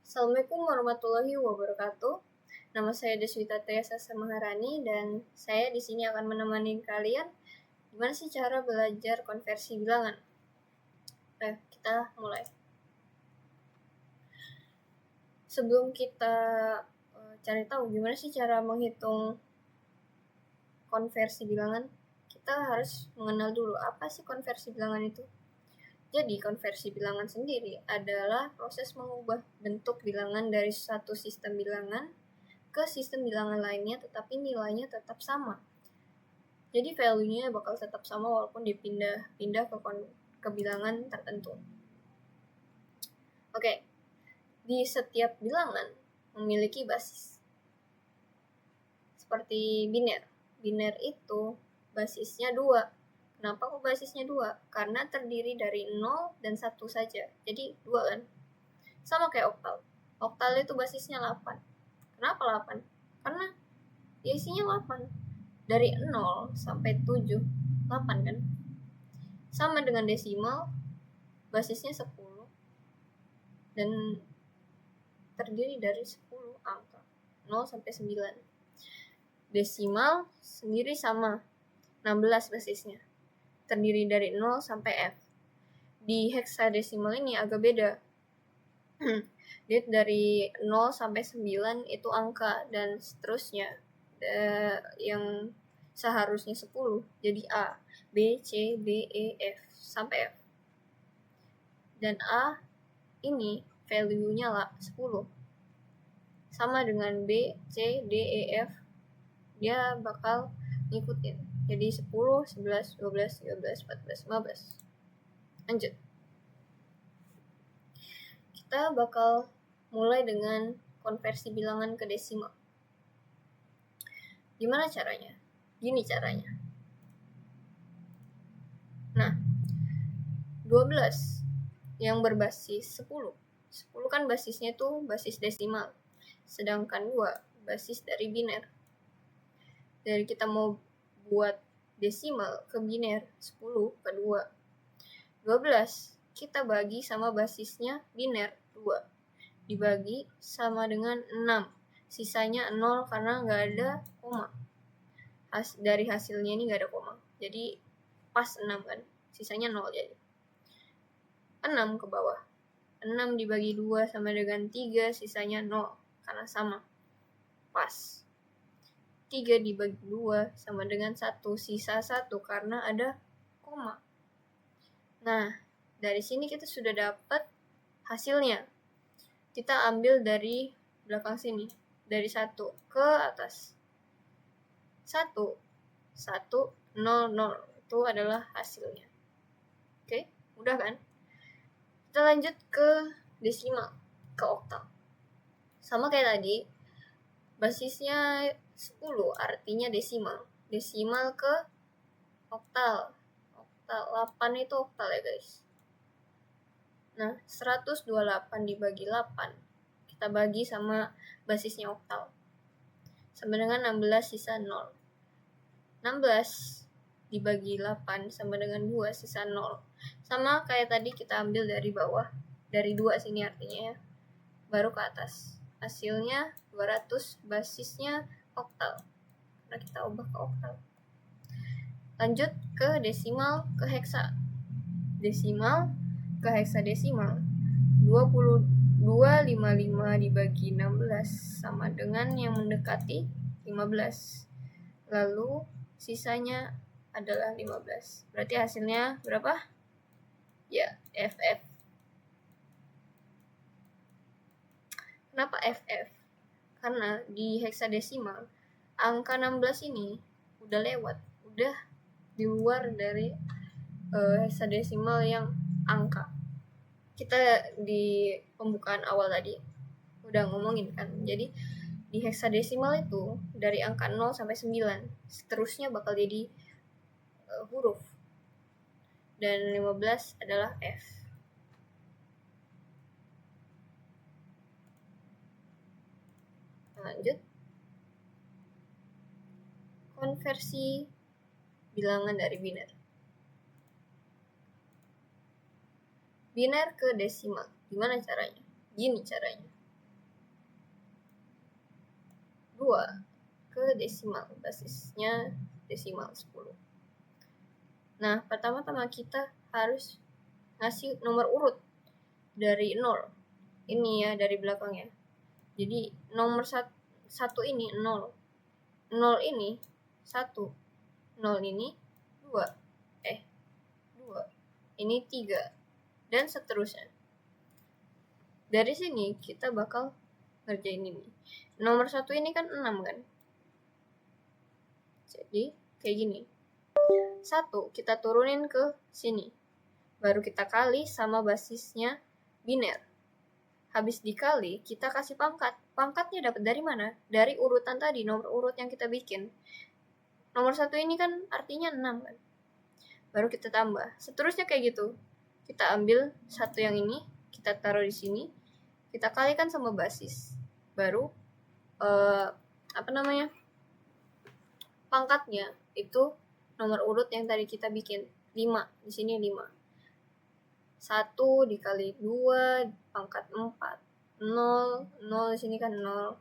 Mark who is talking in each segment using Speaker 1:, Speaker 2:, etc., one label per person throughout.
Speaker 1: Assalamualaikum warahmatullahi wabarakatuh. Nama saya Deswita Triasa Maharani dan saya di sini akan menemani kalian gimana sih cara belajar konversi bilangan. Kita mulai. Sebelum kita cari tahu gimana sih cara menghitung konversi bilangan, kita harus mengenal dulu apa sih konversi bilangan itu. Jadi, konversi bilangan sendiri adalah proses mengubah bentuk bilangan dari satu sistem bilangan ke sistem bilangan lainnya, tetapi nilainya tetap sama. Jadi, value-nya bakal tetap sama walaupun dipindah ke bilangan tertentu. Oke, di setiap bilangan memiliki basis. Seperti biner. Biner itu basisnya 2. Kenapa kok basisnya 2? Karena terdiri dari 0 dan 1 saja. Jadi 2 kan? Sama kayak oktal. Oktal itu basisnya 8. Kenapa 8? Karena isinya 8. Dari 0 sampai 7, 8 kan? Sama dengan desimal, basisnya 10. Dan terdiri dari 10 angka. 0 sampai 9. Desimal sendiri sama. 16 basisnya. Terdiri dari 0 sampai F. Di heksadesimal ini agak beda. Jadi dari 0 sampai 9 itu angka dan seterusnya. Yang seharusnya 10 jadi A, B, C, D, E, F sampai F. Dan A ini value-nya 10. Sama dengan B, C, D, E, F, dia bakal ngikutin. Jadi 10, 11, 12, 13, 14, 15. Lanjut. Kita bakal mulai dengan konversi bilangan ke desimal. Gimana caranya? Gini caranya. Nah, 12 yang berbasis 10. 10 kan basisnya itu basis desimal. Sedangkan 2 basis dari biner. Dari kita mau buat desimal ke biner 10 ke 2. 12 kita bagi sama basisnya biner 2. Dibagi sama dengan 6. Sisanya 0 karena nggak ada koma. Dari hasilnya ini nggak ada koma. Jadi pas 6 kan. Sisanya 0 jadi. 6 ke bawah. 6 dibagi 2 sama dengan 3. Sisanya 0 karena sama. Pas. 3 dibagi 2 sama dengan 1. Sisa 1 karena ada koma. Nah, dari sini kita sudah dapat hasilnya. Kita ambil dari belakang sini. Dari 1 ke atas. 1, 1, 0, 0. Itu adalah hasilnya. Oke, mudah kan? Kita lanjut ke desimal, ke oktal. Sama kayak tadi, basisnya 10 artinya desimal. Desimal ke oktal. Oktal 8 itu oktal ya guys. Nah, 128 dibagi 8. Kita bagi sama basisnya oktal. Sama dengan 16 sisa 0. 16 dibagi 8 sama dengan 2 sisa 0. Sama kayak tadi kita ambil dari bawah. Dari 2 sini artinya ya. Baru ke atas. Hasilnya 200 basisnya oktal. Nah, kita ubah ke oktal. Lanjut ke desimal ke heksa. Desimal ke heksadesimal. 255 dibagi 16 sama dengan yang mendekati 15. Lalu sisanya adalah 15. Berarti hasilnya berapa? Ya, FF. Kenapa FF? Karena di heksadesimal angka 16 ini udah lewat, udah di luar dari heksadesimal yang angka. Kita di pembukaan awal tadi udah ngomongin kan. Jadi di heksadesimal itu dari angka 0 sampai 9 seterusnya bakal jadi huruf. Dan 15 adalah F. Lanjut. Konversi bilangan dari biner. Biner ke desimal. Gimana caranya? Gini caranya. 2 ke desimal, basisnya desimal 10. Nah, pertama-tama kita harus ngasih nomor urut dari 0. Ini ya, dari belakangnya. Jadi nomor 1 ini 0. 0 ini 1. 0 ini 2. 2. Ini 3. Dan seterusnya. Dari sini kita bakal ngerjain ini. Nomor 1 ini kan 6 kan? Jadi kayak gini. 1 kita turunin ke sini. Baru kita kali sama basisnya biner. Habis dikali, kita kasih pangkat. Pangkatnya dapat dari mana? Dari urutan tadi, nomor urut yang kita bikin. Nomor 1 ini kan artinya 6 kan? Baru kita tambah. Seterusnya kayak gitu. Kita ambil 1 yang ini, kita taruh di sini. Kita kalikan sama basis. Baru pangkatnya itu nomor urut yang tadi kita bikin 5. Di sini 5. 1 dikali 2 pangkat 4. 0 di sini kan 0.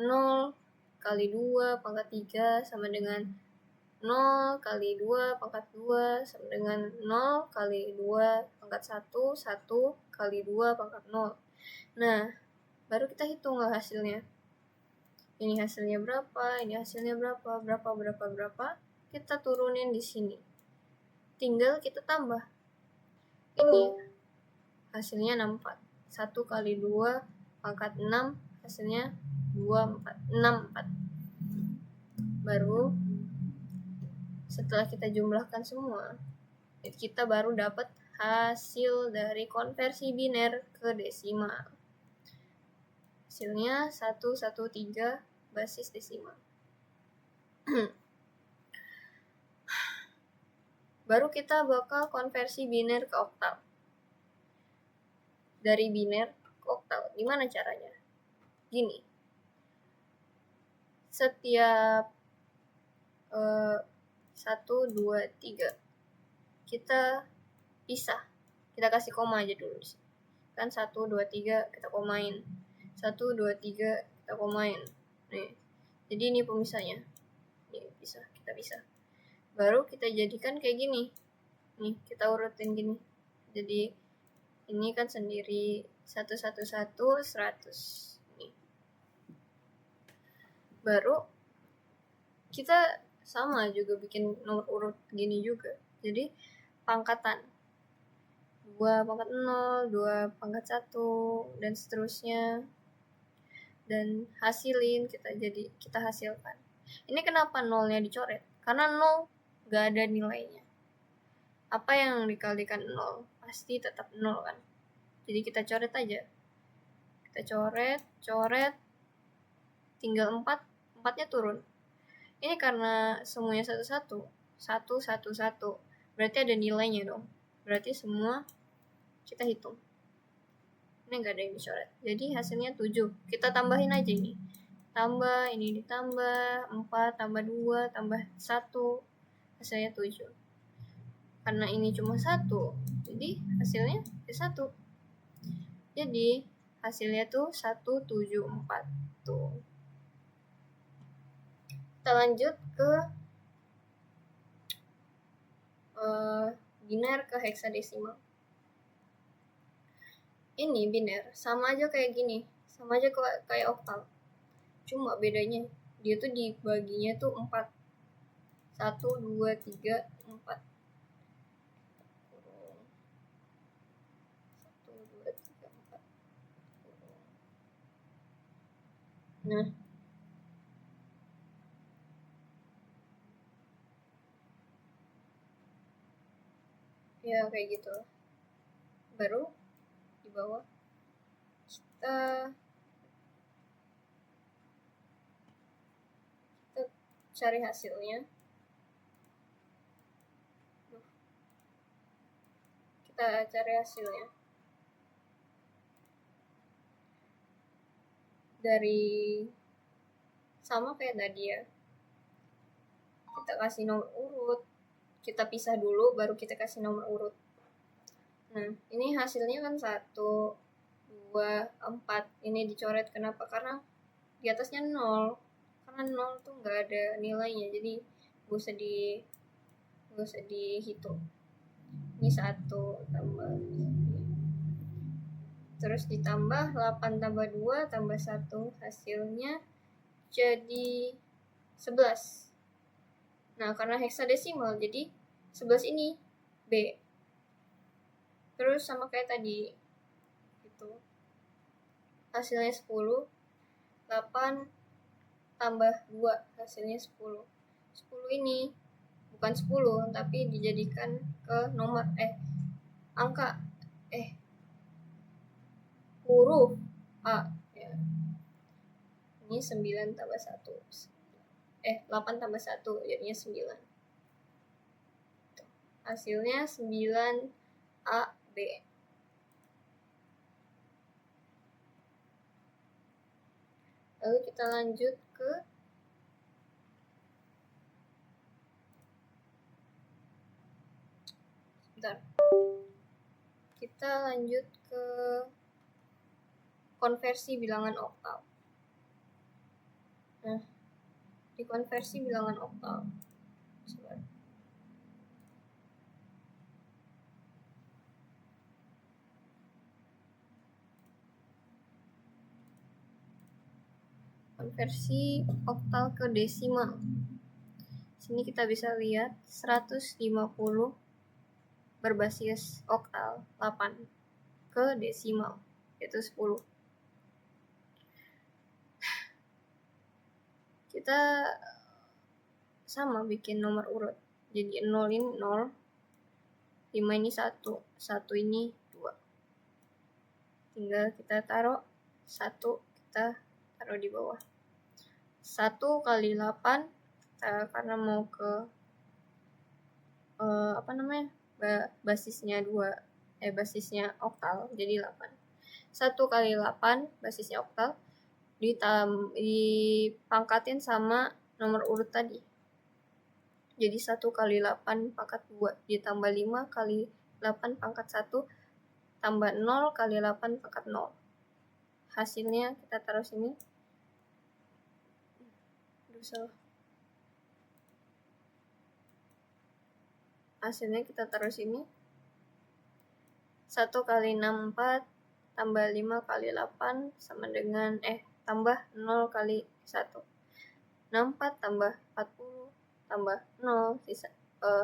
Speaker 1: 0 kali 2 pangkat 3 sama dengan 0 kali 2 pangkat 2 sama dengan 0 kali 2 pangkat 1. 1 kali 2 pangkat 0. Nah, baru kita hitung lah hasilnya. Ini hasilnya berapa, ini hasilnya berapa. Kita turunin di sini. Tinggal kita tambah. Ini hasilnya 64. 1 kali 2 pangkat 6 hasilnya 64. Baru setelah kita jumlahkan semua, kita baru dapat hasil dari konversi biner ke desimal. Hasilnya 113 basis desimal. Baru kita bakal konversi biner ke oktal. Dari biner ke oktal. Gimana caranya? Gini. Setiap 1, 2, 3 kita pisah. Kita kasih koma aja dulu. Kan 1, 2, 3 kita komain. 1, 2, 3 kita komain. Nih. Jadi ini pemisahnya. Ini kita pisah. Baru kita jadikan kayak gini. Nih, kita urutin gini. Jadi ini kan sendiri 111 100. Nih. Baru kita sama juga bikin nomor urut gini juga. Jadi pangkatan 2 pangkat 0, 2 pangkat 1 dan seterusnya. Dan hasilin kita hasilkan. Ini kenapa nolnya dicoret? Karena 0 gak ada nilainya. Apa yang dikalikan 0 pasti tetap 0 kan. Jadi kita coret aja. Kita coret tinggal 4, 4-nya turun. Ini karena semuanya 1 1. Berarti ada nilainya dong. Berarti semua kita hitung. Ini enggak ada yang dicoret. Jadi hasilnya 7. Kita tambahin aja ini. Tambah, ini ditambah 4 tambah 2 tambah 1. Hasilnya 7. Karena ini cuma 1, jadi hasilnya 1. Jadi hasilnya tuh 174 tuh. Kita lanjut ke biner ke heksadesimal. Ini biner sama aja kayak gini, sama aja kayak oktal. Cuma bedanya dia tuh dibaginya tuh 4. 1, 2, 3, 4. 1, 2, 3, 4. Nah, ya kayak gitu. Baru di bawah kita cari hasilnya. Kita cari hasilnya dari sama kayak tadi ya. Kita kasih nomor urut, kita pisah dulu baru kita kasih nomor urut. Nah, ini hasilnya kan 1, 2, 4. Ini dicoret kenapa? Karena di atasnya 0. karena 0 tuh nggak ada nilainya, jadi gak usah dihitung. Ini 1 tambah terus ditambah 8 tambah 2 tambah 1, hasilnya jadi 11. Nah, karena heksadesimal jadi 11 ini B. Terus sama kayak tadi itu hasilnya 10, 8 tambah 2 hasilnya 10. 10 ini bukan 10 tapi dijadikan ke nomor angka huruf A ya. Ini 9 tambah 1 8 tambah 1 jadinya 9. Hasilnya 9 A B. Lalu kita lanjut ke konversi bilangan oktal. Nah, di konversi bilangan oktal konversi oktal ke desimal. Sini kita bisa lihat 150 berbasis oktal 8 ke desimal yaitu 10. Kita sama bikin nomor urut. Jadi 0 ini 0, 5 ini 1, 1 ini 2. Tinggal kita taruh 1, kita taruh di bawah. 1 kali 8 karena mau ke basisnya oktal jadi 8. 1 kali 8 basisnya oktal dipangkatin sama nomor urut tadi. Jadi 1 kali 8 pangkat 2 ditambah 5 kali 8 pangkat 1 tambah 0 kali 8 pangkat 0. Hasilnya kita taruh sini. Hasilnya kita taruh sini. 1 kali 64 tambah 5 kali 8 sama dengan tambah 0 kali 1. 64 tambah 40 tambah 0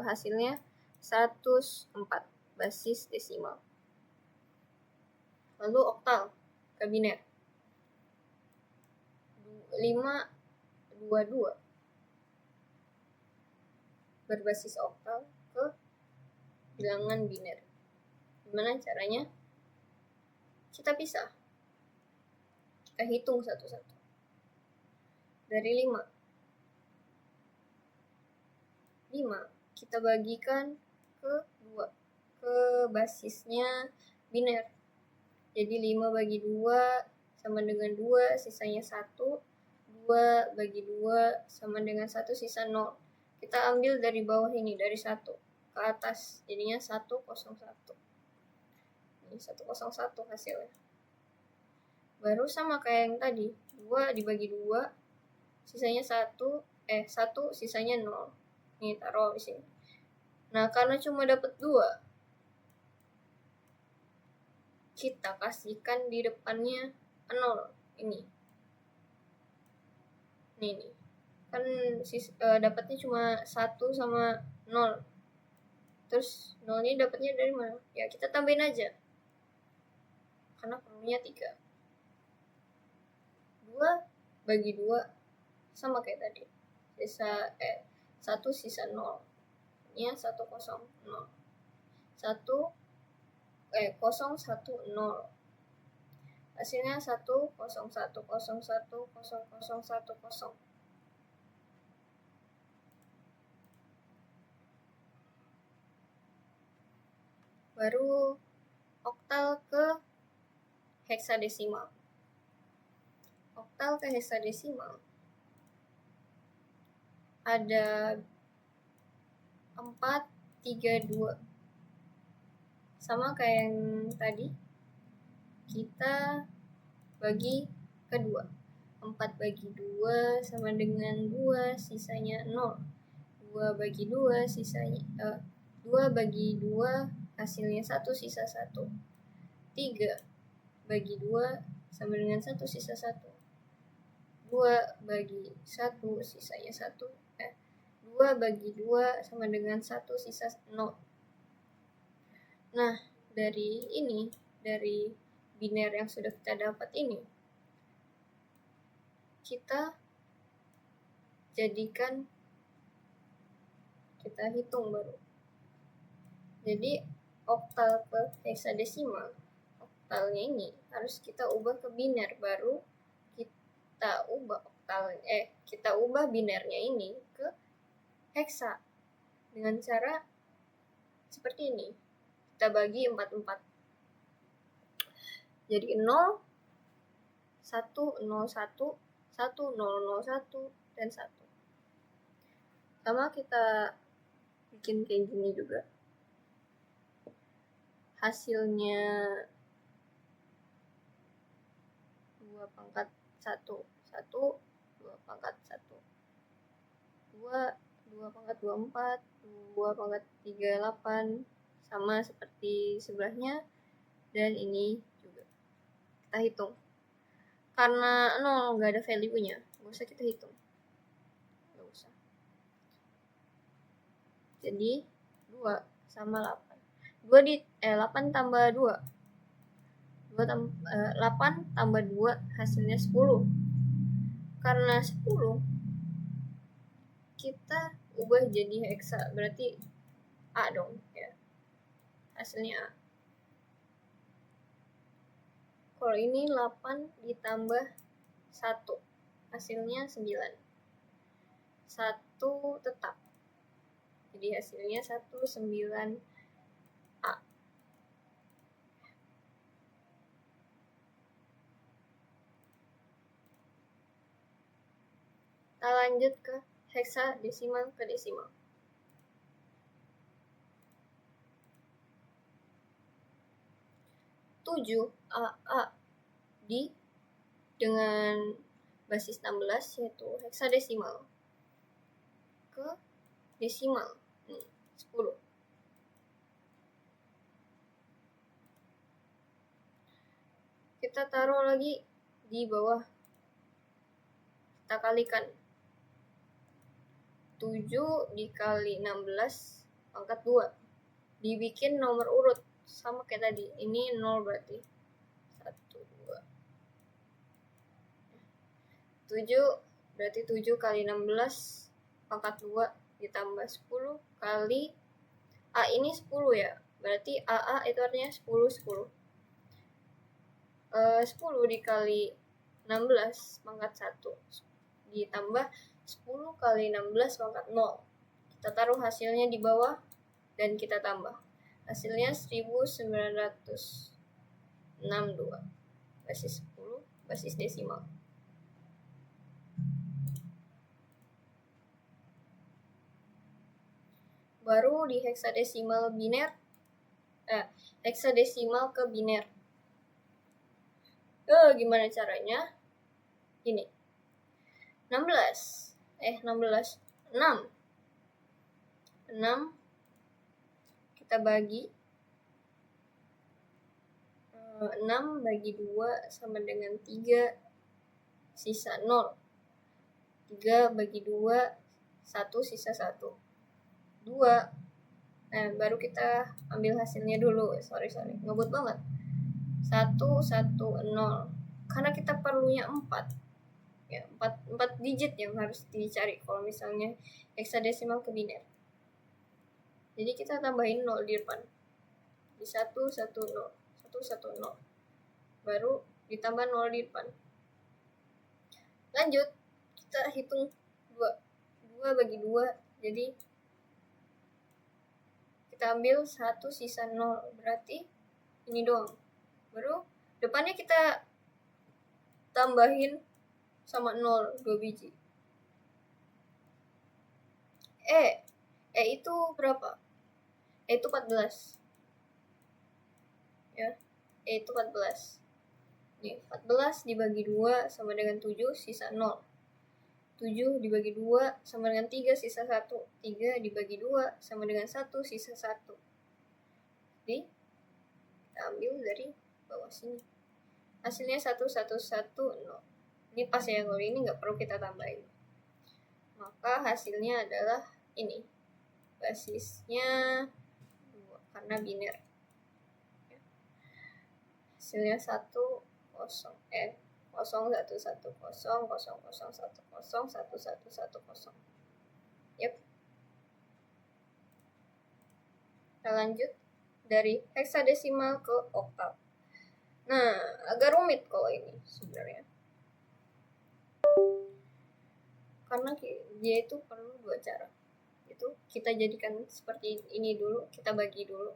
Speaker 1: hasilnya 104 basis desimal. Lalu oktal ke biner. 522 berbasis oktal ke bilangan biner. Gimana caranya? Kita pisah. Kita hitung satu-satu. Dari 5 kita bagikan ke 2, ke basisnya biner. Jadi 5 bagi 2 sama dengan 2, sisanya 1. 2 bagi 2 sama dengan 1, sisa 0. Kita ambil dari bawah ini, dari 1 ke atas, jadinya 101. Ini 101 hasilnya. Baru sama kayak yang tadi, 2 dibagi 2, sisanya 1, sisanya 0. Nih, taruh di sini. Nah, karena cuma dapat 2, kita kasihkan di depannya 0 ini. Nih. Kan dapatnya cuma 1 sama 0. Terus 0 ini dapatnya dari mana? Ya, kita tambahin aja. Karena perlunya 3. 2 bagi 2 sama kayak tadi. Sisa 1 sisa 0. Ini 1 0 0. 0 1 0. Hasilnya 1 0 1 0 1 0 0 1 0. Baru oktal ke heksadesimal. Oktal ke heksadesimal ada 4, 3, 2. Sama kayak yang tadi, kita bagi ke 2. 4 bagi 2 sama dengan 2, sisanya 0. 2 bagi 2 sisanya 2 bagi 2 hasilnya 1, sisa 1. 3 bagi 2 sama dengan 1, sisa 1. 2 bagi 1 sisanya 1. 2 bagi 2 sama dengan 1, sisa 0. Nah, dari biner yang sudah kita dapat ini, kita hitung baru. Jadi oktal ke heksadesimal, oktalnya ini harus kita ubah ke biner, baru kita ubah binernya ini ke heksa dengan cara seperti ini. Kita bagi 4-4. Jadi 0, 1, 0, 1, 1, 0, 0, 1, dan 1. Sama kita bikin kayak gini juga. Hasilnya 2 pangkat 1, 1, 2 pangkat 1, 2, 2 pangkat 24, 2 pangkat 38, sama seperti sebelahnya. Dan ini juga kita hitung. Karena 0 nggak ada value-nya, nggak usah kita hitung. Nggak usah. Jadi 2 sama 8. 8 tambah 2. 8 tambah 2 hasilnya 10. Karena 10 kita ubah jadi heksa, berarti A dong ya. Hasilnya A. Kalau ini 8 ditambah 1 hasilnya 9. 1 tetap. Jadi hasilnya 19 A. Kita lanjut ke heksadesimal ke desimal. AA dengan basis 16, yaitu heksadesimal ke desimal 10. Kita taruh lagi di bawah, kita kalikan 7 dikali 16 pangkat 2, dibikin nomor urut sama kayak tadi. Ini 0 berarti 1, 2. 7 berarti 7 kali 16 pangkat 2 ditambah 10 kali A ini 10 ya, berarti AA itu artinya 10, 10. 10 dikali 16 pangkat 1 ditambah 10 kali 16 pangkat 0. Kita taruh hasilnya di bawah dan kita tambah. Hasilnya 1962. Basis 10, basis desimal. Baru di heksadesimal heksadesimal ke biner. Gimana caranya? Gini. 6 kita bagi 6 bagi 2 sama dengan 3, sisa 0. 3 bagi 2 1, sisa 1. 2. Baru kita ambil hasilnya dulu. Sorry, ngebut banget. 1, 1, 0. Karena kita perlunya 4. Ya, 4 digit yang harus dicari kalau misalnya heksadesimal ke biner. Jadi kita tambahin 0 di depan. Di 1, 1, 0. 1, 1, 0. Baru ditambah 0 di depan. Lanjut, kita hitung 2. 2 bagi 2, jadi kita ambil 1, sisa 0. Berarti ini doang. Baru depannya kita tambahin sama 0, 2 biji. Itu berapa? Itu 14. Ya, itu 14. Nih, 14 dibagi 2 sama dengan 7, sisa 0. 7 dibagi 2 sama dengan 3, sisa 1. 3 dibagi 2 sama dengan 1, sisa 1. Jadi, kita ambil dari bawah sini. Hasilnya 1, 1, 1, 0. Ini pas ya, kalau ini nggak perlu kita tambahin. Maka hasilnya adalah ini. Basisnya 2, karena biner. Hasilnya 1, 0, 0, 1, 1, 0, 0, 0, 1, 0, 1, 1, 1, 0. Yep. Kita lanjut dari heksadesimal ke oktal. Nah, agak rumit kalau ini sebenarnya. Karena dia itu perlu dua cara. Itu kita jadikan seperti ini dulu, kita bagi dulu.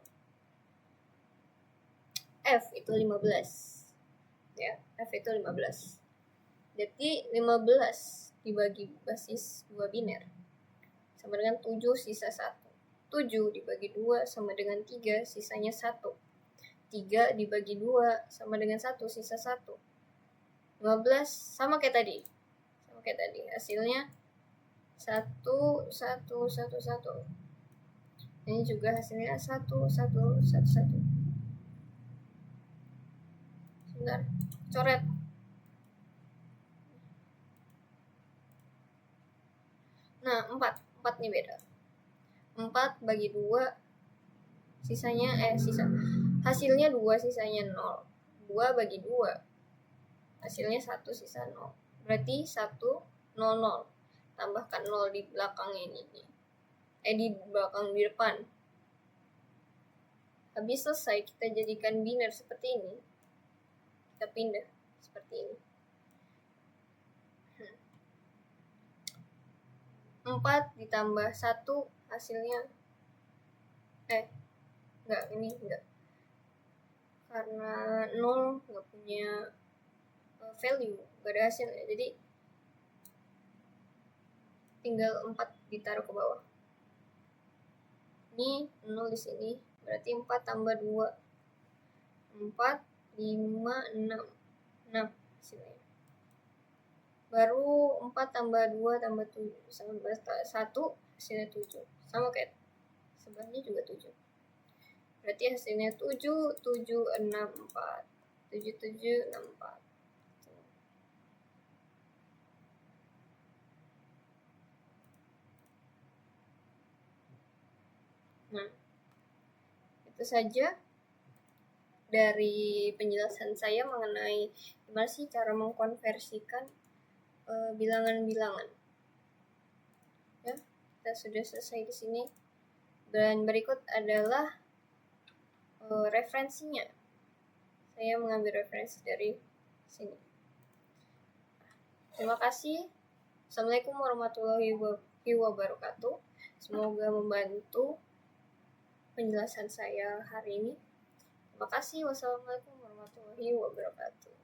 Speaker 1: F itu 15. Ya, F itu 15. Jadi 15 dibagi basis 2 biner sama dengan 7 sisa 1. 7 dibagi 2 sama dengan 3, sisanya 1. 3 dibagi 2 sama dengan 1, sisa 1. 15 sama kayak tadi. Hasilnya 1, 1, 1, 1. Ini juga hasilnya 1, 1, 1, 1. Sebentar, coret. Nah, 4 nih beda. 4 bagi 2 sisanya hasilnya 2, sisanya 0. 2 bagi 2 hasilnya 1, sisa 0. Berarti 1, 0, 0. Tambahkan 0 di belakang ini nih. Di belakang, di depan. Habis selesai, kita jadikan biner seperti ini. Kita pindah seperti ini. 4 ditambah 1 hasilnya enggak. Karena 0 nggak punya value, nggak ada hasilnya. Jadi tinggal 4 ditaruh ke bawah. Ini 0 di sini, berarti 4 tambah 2. 4, 5, 6. 6 hasilnya. Baru 4 tambah 2 tambah 7 sama 1, hasilnya 7. Sama kayak sebelahnya juga 7. Berarti hasilnya 7, 7, 6, 4. 7, 7, 6, 4. Nah, itu saja dari penjelasan saya mengenai gimana sih cara mengkonversikan bilangan-bilangan. Ya, kita sudah selesai di sini. Dan berikut adalah referensinya. Saya mengambil referensi dari sini. Terima kasih. Assalamualaikum warahmatullahi wabarakatuh. Semoga membantu penjelasan saya hari ini. Terima kasih. Wassalamualaikum warahmatullahi wabarakatuh.